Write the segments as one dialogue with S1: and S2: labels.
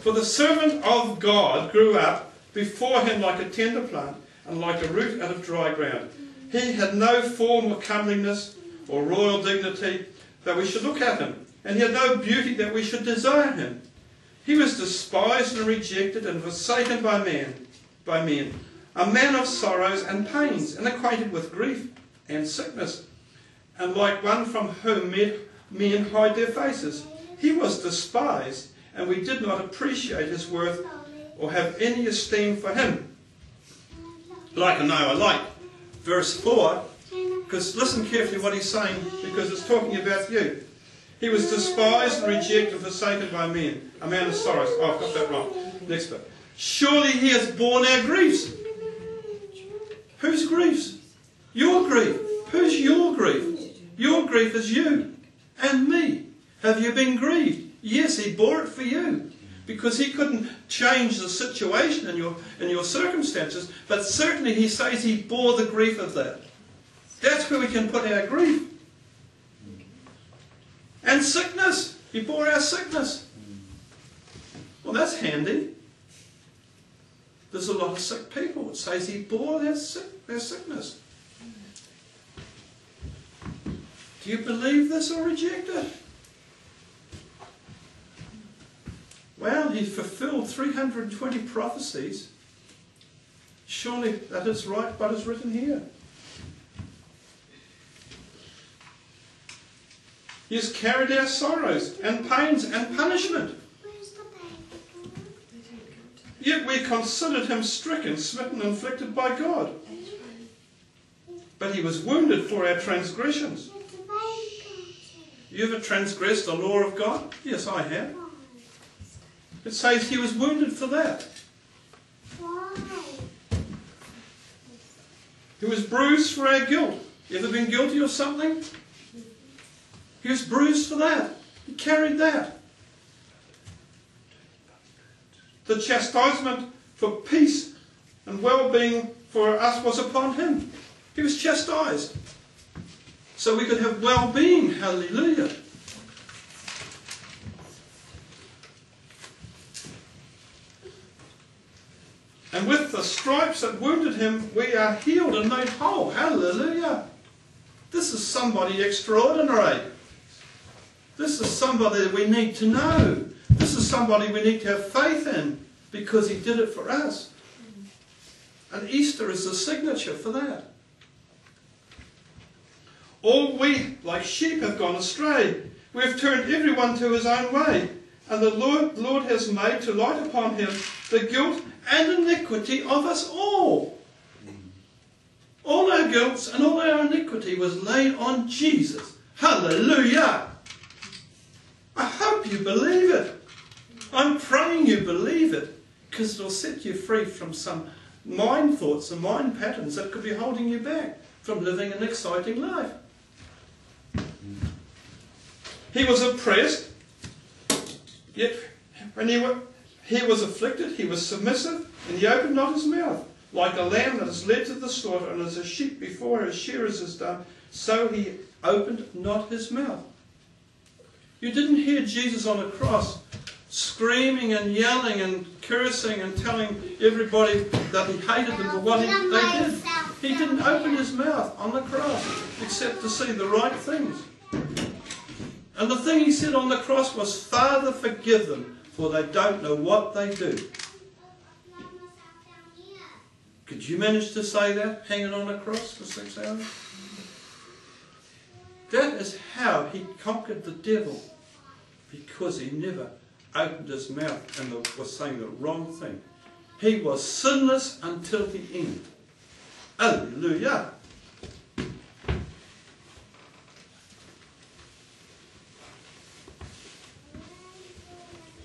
S1: For the servant of God grew up before him like a tender plant and like a root out of dry ground. He had no form or comeliness or royal dignity that we should look at him, and he had no beauty that we should desire him. He was despised and rejected and forsaken by men, a man of sorrows and pains, and acquainted with grief and sickness, and like one from whom men hide their faces. He was despised, and we did not appreciate his worth or have any esteem for him. I like verse 4, because listen carefully what he's saying, because it's talking about you. He was despised and rejected and forsaken by men, a man of sorrows. Oh, I've got that wrong. Next bit. Surely he has borne our griefs. Whose griefs? Your grief. Who's your grief? Your grief is you and me. Have you been grieved? Yes, he bore it for you, because he couldn't change the situation in your circumstances, but certainly he says he bore the grief of that. That's where we can put our grief. And sickness. He bore our sickness. Well, that's handy. There's a lot of sick people. It says he bore their sickness. Do you believe this or reject it? Well, he fulfilled 320 prophecies. Surely that is right what is written here. He has carried our sorrows and pains and punishment. Yet we considered him stricken, smitten, and afflicted by God. But he was wounded for our transgressions. You ever transgressed the law of God? Yes, I have. It says he was wounded for that. He was bruised for our guilt. You ever been guilty of something? He was bruised for that. He carried that. The chastisement for peace and well-being for us was upon him. He was chastised so we could have well-being. Hallelujah. And with the stripes that wounded him, we are healed and made whole. Hallelujah. This is somebody extraordinary. This is somebody that we need to know. This is somebody we need to have faith in, because he did it for us. And Easter is the signature for that. All we, like sheep, have gone astray. We have turned everyone to his own way. And the Lord has made to light upon him the guilt and iniquity of us all. All our guilt and all our iniquity was laid on Jesus. Hallelujah! I hope you believe it. I'm praying you believe it, because it'll set you free from some mind thoughts and mind patterns that could be holding you back from living an exciting life. He was oppressed, yet when he was afflicted, he was submissive, and he opened not his mouth. Like a lamb that is led to the slaughter, and as a sheep before her shearers is dumb, so he opened not his mouth. You didn't hear Jesus on the cross screaming and yelling and cursing and telling everybody that he hated them for what they did. He didn't open his mouth on the cross except to say the right things. And the thing he said on the cross was, Father, forgive them, for they don't know what they do. Could you manage to say that, hanging on a cross for 6 hours? That is how he conquered the devil, because he never opened his mouth and was saying the wrong thing. He was sinless until the end. Hallelujah!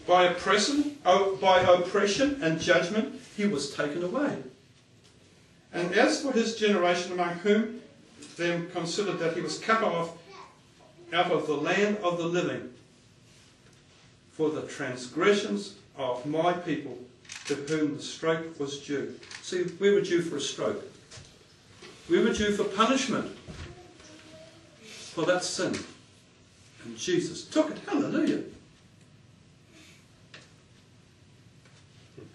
S1: By oppression and judgment, he was taken away. And as for his generation, among whom them considered that he was cut off out of the land of the living, for the transgressions of my people, to whom the stroke was due. See, we were due for a stroke. We were due for punishment for that sin. And Jesus took it. Hallelujah.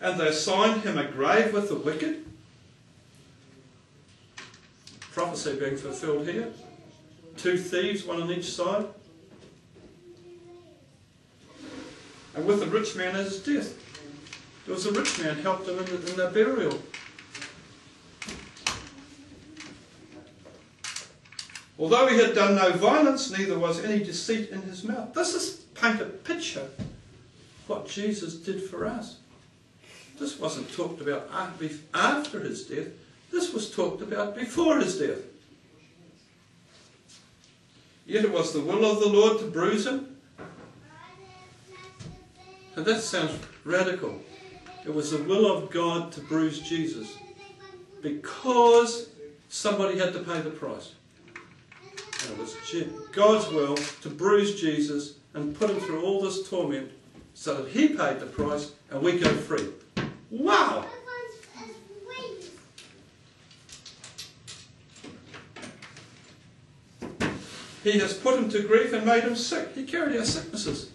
S1: and they assigned him a grave with the wicked. Prophecy being fulfilled here. 2 thieves, one on each side. And with the rich man at his death. There was a rich man helped him in their burial. Although he had done no violence, neither was any deceit in his mouth. This is paint a picture of what Jesus did for us. This wasn't talked about after his death. This was talked about before his death. Yet it was the will of the Lord to bruise him. And that sounds radical. It was the will of God to bruise Jesus because somebody had to pay the price. And it was God's will to bruise Jesus and put him through all this torment so that he paid the price and we go free. Wow! He has put him to grief and made him sick. He carried our sicknesses.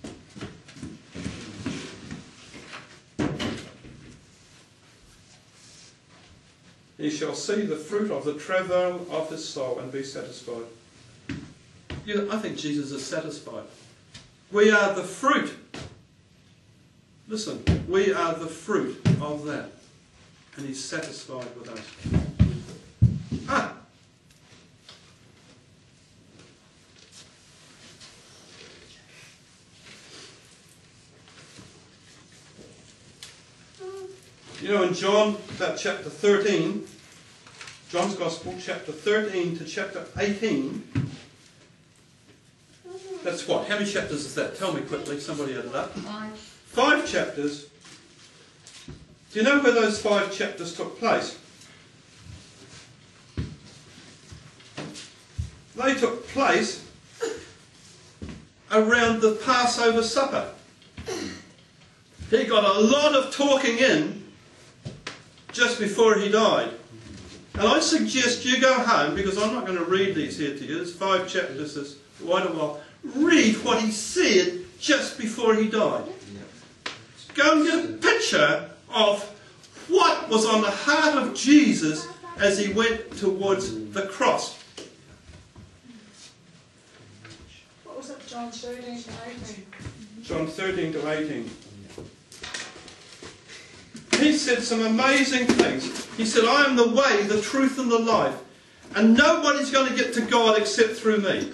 S1: He shall see the fruit of the travail of his soul and be satisfied. Yeah, I think Jesus is satisfied. We are the fruit. Listen, we are the fruit of that. And he's satisfied with us. You know, in John, that chapter 13, John's Gospel, chapter 13 to chapter 18, that's what? How many chapters is that? Tell me quickly, somebody add it up. 5 chapters. Do you know where those 5 chapters took place? They took place around the Passover supper. He got a lot of talking in just before he died. And I suggest you go home, because I'm not going to read these here to you. There's 5 chapters, there's quite a while. Read what he said just before he died. Go and get a picture of what was on the heart of Jesus as he went towards the cross.
S2: What was it, John 13 to 18?
S1: John 13 to 18. He said some amazing things. He said, I am the way, the truth and the life. And nobody's going to get to God except through me.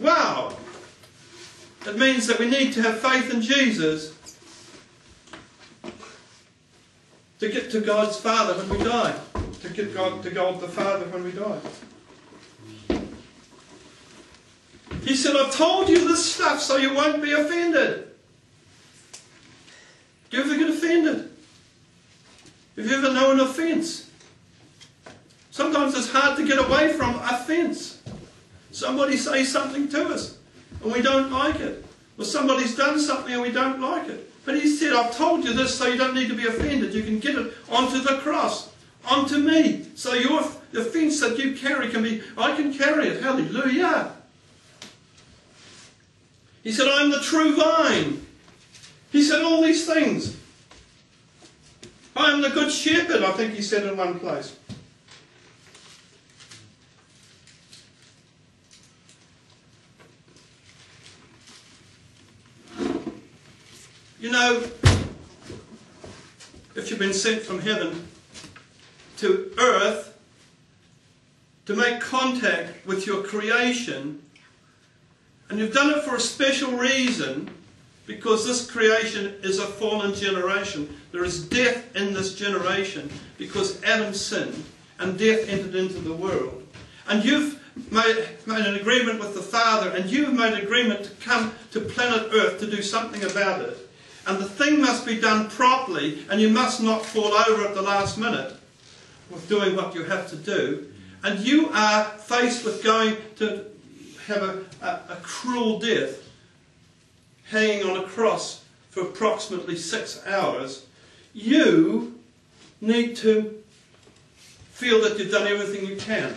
S1: Wow! It means that we need to have faith in Jesus to get to God's Father when we die. To get to God the Father when we die. He said, I've told you this stuff so you won't be offended. Do you ever get offended? Have you ever known an offence? Sometimes it's hard to get away from offence. Somebody says something to us and we don't like it. Or somebody's done something and we don't like it. But he said, I've told you this so you don't need to be offended. You can get it onto the cross, onto me. So your offence that you carry can be, I can carry it. Hallelujah. He said, I'm the true vine. He said all these things. I am the good shepherd, I think he said in one place. You know, if you've been sent from heaven to earth to make contact with your creation, and you've done it for a special reason, because this creation is a fallen generation. There is death in this generation because Adam sinned and death entered into the world. And you've made an agreement with the Father, and you've made an agreement to come to planet Earth to do something about it. And the thing must be done properly, and you must not fall over at the last minute with doing what you have to do. And you are faced with going to have a cruel death, hanging on a cross for approximately 6 hours. You need to feel that you've done everything you can.